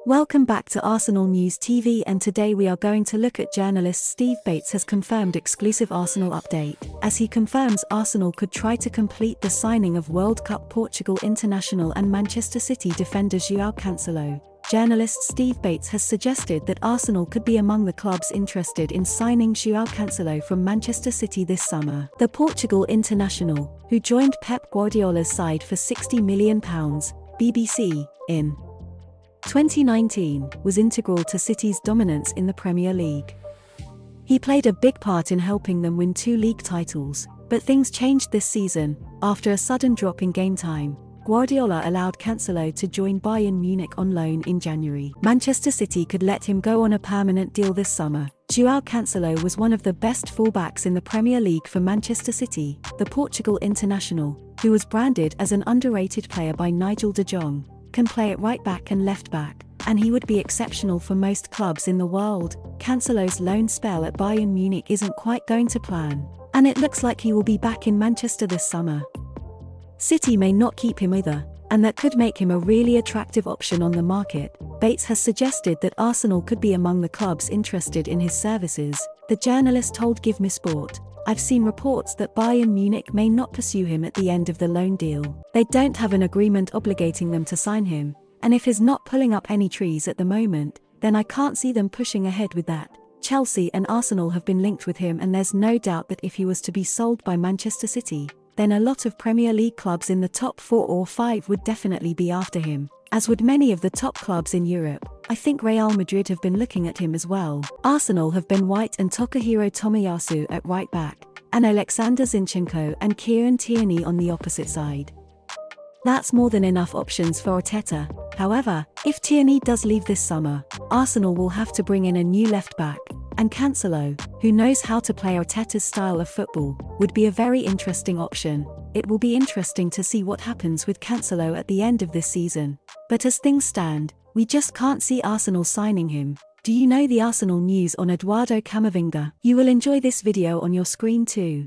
Welcome back to Arsenal News TV, and today we are going to look at journalist Steve Bates has confirmed exclusive Arsenal update, as he confirms Arsenal could try to complete the signing of World Cup Portugal international and Manchester City defender Joao Cancelo. Journalist Steve Bates has suggested that Arsenal could be among the clubs interested in signing Joao Cancelo from Manchester City this summer. The Portugal international, who joined Pep Guardiola's side for £60 million, BBC, in 2019, was integral to City's dominance in the Premier League. He played a big part in helping them win 2 league titles, but things changed this season. After a sudden drop in game time, Guardiola allowed Cancelo to join Bayern Munich on loan in January. Manchester City could let him go on a permanent deal this summer. Joao Cancelo was one of the best fullbacks in the Premier League for Manchester City. The Portugal international, who was branded as an underrated player by Nigel de Jong, can play at right back and left back, and he would be exceptional for most clubs in the world. Cancelo's loan spell at Bayern Munich isn't quite going to plan, and it looks like he will be back in Manchester this summer. City may not keep him either, and that could make him a really attractive option on the market. Bates has suggested that Arsenal could be among the clubs interested in his services. The journalist told Give Me Sport, "I've seen reports that Bayern Munich may not pursue him at the end of the loan deal. They don't have an agreement obligating them to sign him, and if he's not pulling up any trees at the moment, then I can't see them pushing ahead with that. Chelsea and Arsenal have been linked with him, and there's no doubt that if he was to be sold by Manchester City, then a lot of Premier League clubs in the top 4 or 5 would definitely be after him, as would many of the top clubs in Europe. I think Real Madrid have been looking at him as well." Arsenal have Ben White and Takahiro Tomiyasu at right back, and Alexander Zinchenko and Kieran Tierney on the opposite side. That's more than enough options for Arteta. However, if Tierney does leave this summer, Arsenal will have to bring in a new left back, and Cancelo, who knows how to play Arteta's style of football, would be a very interesting option. It will be interesting to see what happens with Cancelo at the end of this season. But as things stand, we just can't see Arsenal signing him. Do you know the Arsenal news on Eduardo Camavinga? You will enjoy this video on your screen too.